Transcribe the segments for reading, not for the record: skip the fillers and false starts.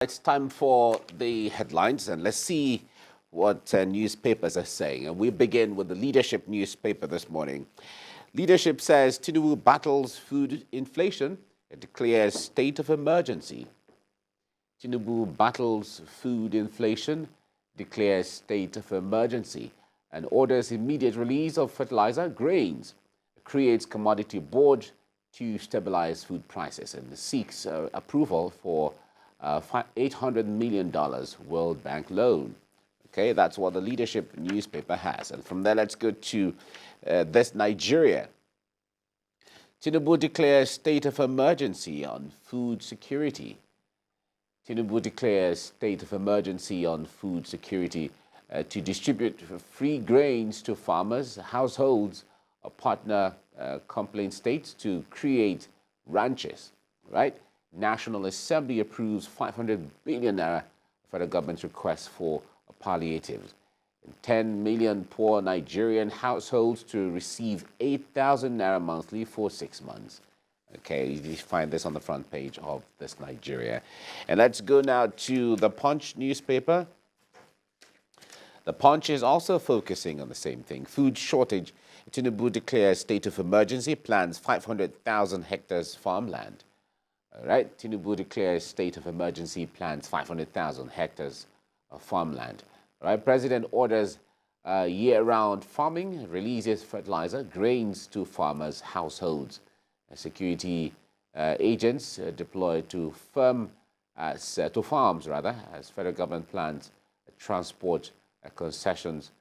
It's time for the headlines, and let's see what newspapers are saying. And we begin with the Leadership newspaper this morning. Leadership says Tinubu battles food inflation and declares state of emergency. Tinubu battles food inflation, declares state of emergency, and orders immediate release of fertilizer, grains, creates commodity board to stabilize food prices, and seeks approval for $800 million World Bank loan. Okay, that's what the Leadership newspaper has. And from there, let's go to this Nigeria. Tinubu declares state of emergency on food security. Tinubu declares state of emergency on food security to distribute free grains to farmers, households, partner complaint states to create ranches, right? National Assembly approves 500 billion naira federal government's request for palliatives. 10 million poor Nigerian households to receive 8,000 naira monthly for 6 months. Okay, you find this on the front page of this Nigeria. And let's go now to the Punch newspaper. The Punch is also focusing on the same thing. Food shortage. Tinubu declares state of emergency, plans 500,000 hectares farmland. All right, Tinubu declares state of emergency, plans 500,000 hectares of farmland. All right, President orders year-round farming, releases fertilizer, grains to farmers, households. Security agents deployed to farms, as federal government plans transport concessions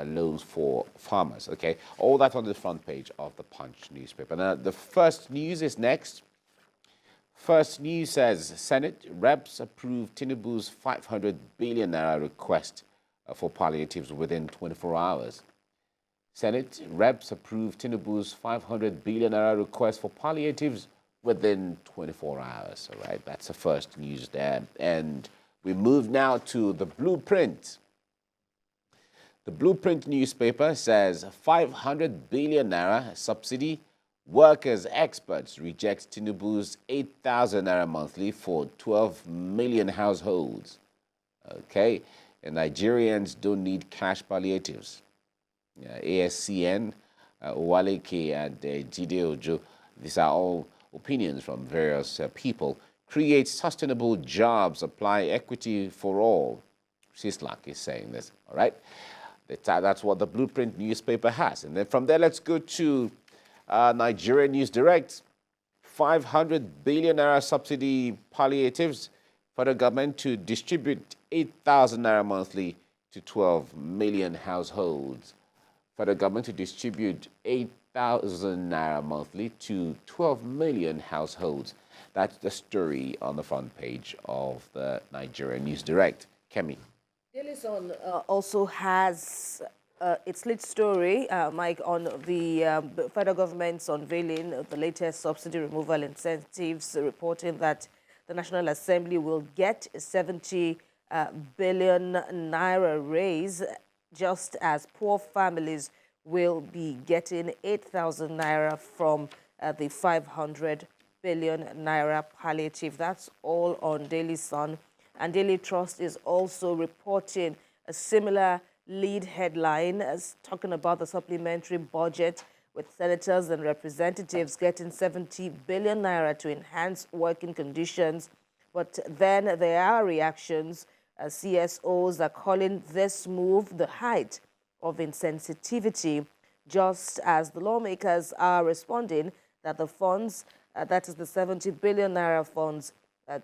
loans for farmers. Okay, all that on the front page of the Punch newspaper. Now, the First News is next. First News says Senate reps approve Tinubu's 500 billion naira request for palliatives within 24 hours. Senate reps approve Tinubu's 500 billion naira request for palliatives within 24 hours. All right, that's the first news there. And we move now to the Blueprint. The Blueprint newspaper says 500 billion naira subsidy. Workers experts reject Tinubu's 8,000 naira monthly for 12 million households. Okay, and Nigerians don't need cash palliatives. ASCN, Owaleke, and Jide Ojo, these are all opinions from various people. Create sustainable jobs, apply equity for all. Sislak is saying this, all right? That's what the Blueprint newspaper has. And then from there, let's go to Nigerian News Direct. 500 billion naira subsidy palliatives for the government to distribute 8,000 naira monthly to 12 million households. For the government to distribute 8,000 naira monthly to 12 million households. That's the story on the front page of the Nigerian News Direct. Kemi. Daily Sun also has its lead story, Mike, on the federal government's unveiling of the latest subsidy removal incentives, reporting that the National Assembly will get 70 billion naira raise, just as poor families will be getting 8,000 naira from the 500 billion naira palliative. That's all on Daily Sun. And Daily Trust is also reporting a similar lead headline as talking about the supplementary budget, with senators and representatives getting 70 billion naira to enhance working conditions. But then there are reactions. CSOs are calling this move the height of insensitivity, just as the lawmakers are responding that the funds, that is the 70 billion naira funds,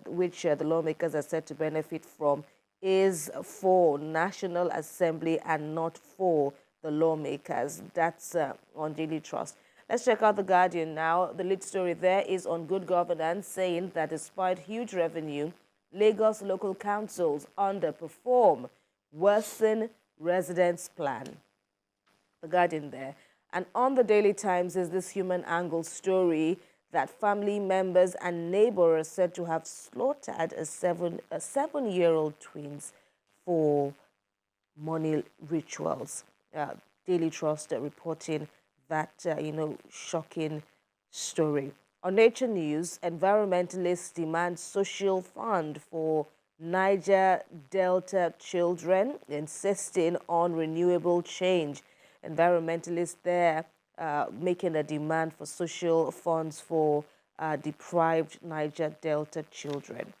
which the lawmakers are said to benefit from, is for National Assembly and not for the lawmakers. That's on Daily Trust. Let's check out The Guardian now. The lead story there is on good governance, saying that despite huge revenue, Lagos local councils underperform, worsen residents' plan. The Guardian there. And on the Daily Times is this human angle story that family members and neighbors are said to have slaughtered a seven-year-old twins for money rituals. Daily Trust reporting that, shocking story. On Nature News, environmentalists demand social fund for Niger Delta children, insisting on renewable change. Environmentalists there making a demand for social funds for deprived Niger Delta children.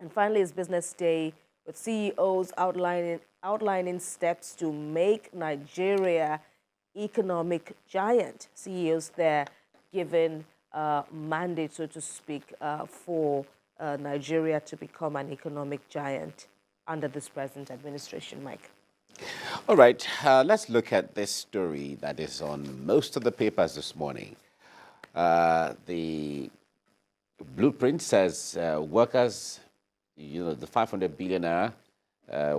And finally, it's Business Day with CEOs outlining steps to make Nigeria economic giant. CEOs there given mandate, so to speak, for Nigeria to become an economic giant under this present administration, Mike. All right, let's look at this story that is on most of the papers this morning. The blueprint says workers, the 500 billion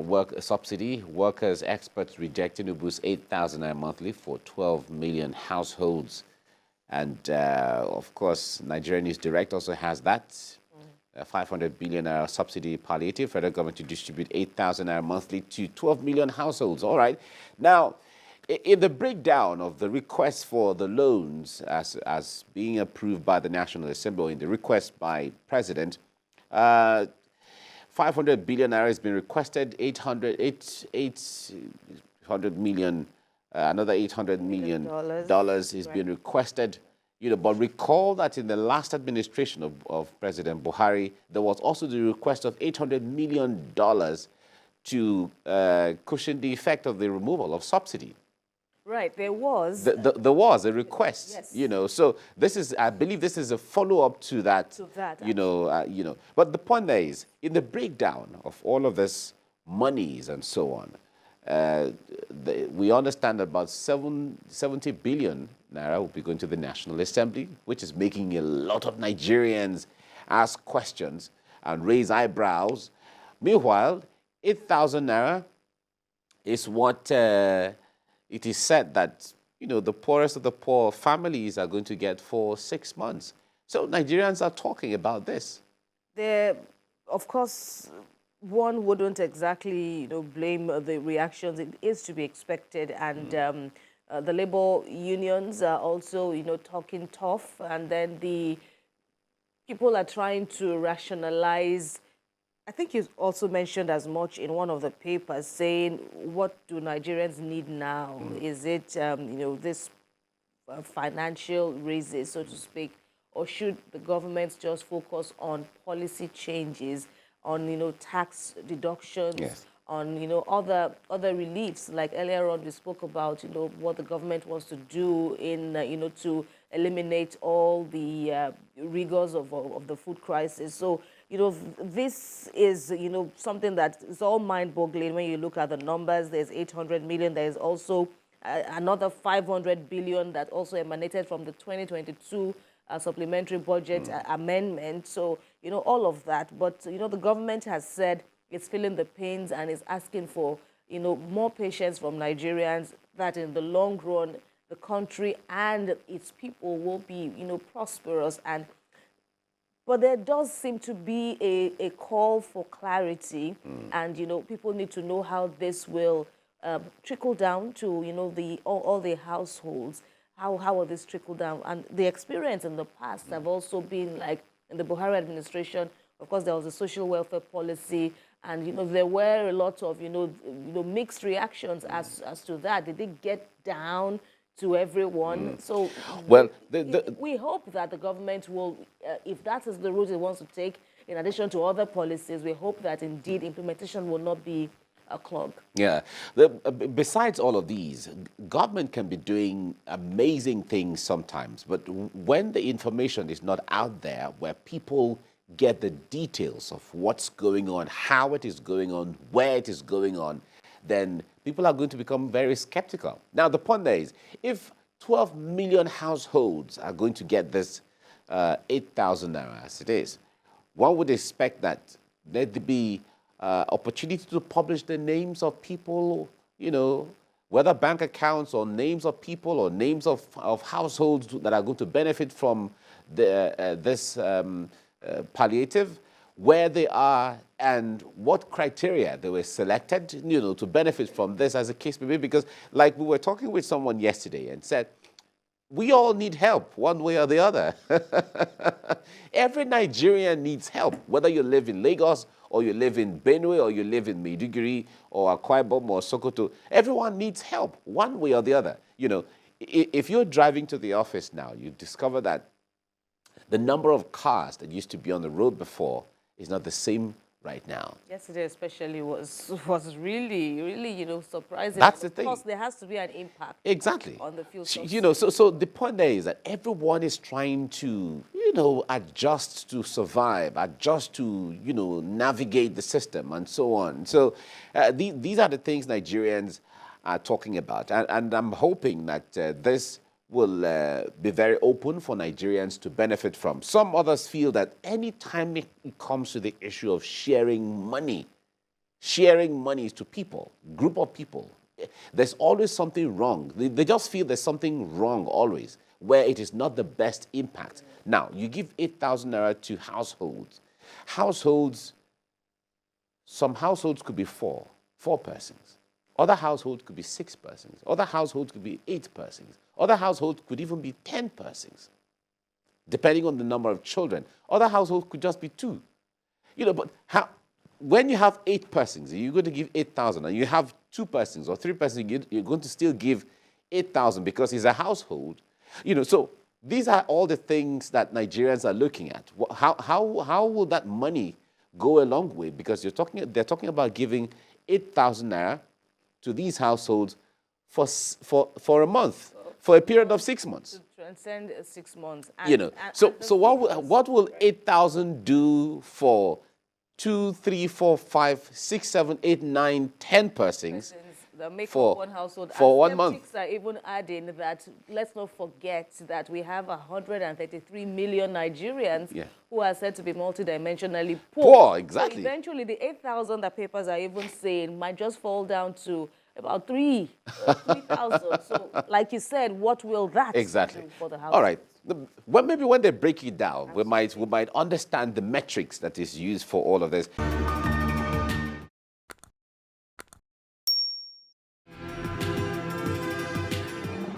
work subsidy, workers, experts reject Tinubu's 8,000 monthly for 12 million households. And of course, Nigerian News Direct also has that. 500 billion subsidy palliative, federal government to distribute 8,000 monthly to 12 million households. All right. Now, in the breakdown of the request for the loans as being approved by the National Assembly, in the request by President, 500 billion has been requested, 800 million, another $800 million is being requested. But recall that in the last administration of President Buhari, there was also the request of $800 million to cushion the effect of the removal of subsidy. Right, there was. There was a request, yes. So this is, I believe this is a follow-up to that, But the point there is, in the breakdown of all of this monies and so on, we understand about 70 billion naira will be going to the National Assembly, which is making a lot of Nigerians ask questions and raise eyebrows. Meanwhile, 8,000 naira is what it is said that, the poorest of the poor families are going to get for 6 months. So Nigerians are talking about this. Of course, one wouldn't exactly, blame the reactions. It is to be expected, and the labor unions are also, talking tough, and then the people are trying to rationalize. I think you also mentioned as much in one of the papers, saying, what do Nigerians need now? Is it, this financial raises, so to speak, or should the government just focus on policy changes, on, tax deductions, yes, on, other reliefs? Like earlier on, we spoke about, what the government wants to do in, to eliminate all the rigors of the food crisis. So, this is, something that is all mind-boggling when you look at the numbers. There's 800 million. There's also another 500 billion that also emanated from the 2022 supplementary budget amendment. So, all of that. But, the government has said it's feeling the pains and is asking for, more patience from Nigerians, that in the long run, the country and its people will be, prosperous. But there does seem to be a call for clarity, and, people need to know how this will trickle down to, all the households. How will this trickle down? And the experience in the past have also been like in the Buhari administration. Of course, there was a social welfare policy, and there were a lot of mixed reactions as to that. Did it get down to everyone? So well, we hope that the government will, if that is the route it wants to take, in addition to other policies, we hope that indeed implementation will not be a clog. Yeah. Besides all of these, government can be doing amazing things sometimes, but when the information is not out there where people get the details of what's going on, how it is going on, where it is going on, then people are going to become very skeptical. Now, the point there is, if 12 million households are going to get this 8,000 naira as it is, one would expect that there'd be opportunity to publish the names of people, whether bank accounts or names of people or names of households that are going to benefit from this palliative, where they are and what criteria they were selected, to benefit from this, as a case may be. Because like we were talking with someone yesterday and said, we all need help one way or the other. Every Nigerian needs help, whether you live in Lagos or you live in Benue or you live in Maiduguri or Akwa Ibom or Sokoto. Everyone needs help one way or the other. You know, if you're driving to the office now, you discover that the number of cars that used to be on the road before is not the same right now. Yesterday especially was really, surprising. That's the thing. Because there has to be an impact. Exactly. On the fuel So the point there is that everyone is trying to, adjust to survive, adjust to, navigate the system and so on. So these are the things Nigerians are talking about. And I'm hoping that this will be very open for Nigerians to benefit from. Some others feel that any time it comes to the issue of sharing money to people, group of people, there's always something wrong. They just feel there's something wrong always, where it is not the best impact. Now, you give 8,000 naira to households. Some households could be four persons. Other households could be 6 persons. Other households could be 8 persons. Other households could even be 10 persons, depending on the number of children. Other households could just be 2. But when you have 8 persons, you're going to give 8,000, and you have 2 persons or 3 persons, you're going to still give 8,000 because it's a household. So these are all the things that Nigerians are looking at. How will that money go a long way? Because they're talking about giving 8,000 naira to these households for a month, for a period of 6 months. To transcend 6 months. So what will 8,000 do for 2, 3, 4, 5, 6, 7, 8, 9, 10 persons for one household? For 1 month. Are even adding that, let's not forget that we have 133 million Nigerians who are said to be multidimensionally poor. Exactly. So eventually, the 8,000 that papers are even saying might just fall down to about 3,000. So, like you said, what will that do for the house? All right. Maybe when they break it down, we might understand the metrics that is used for all of this.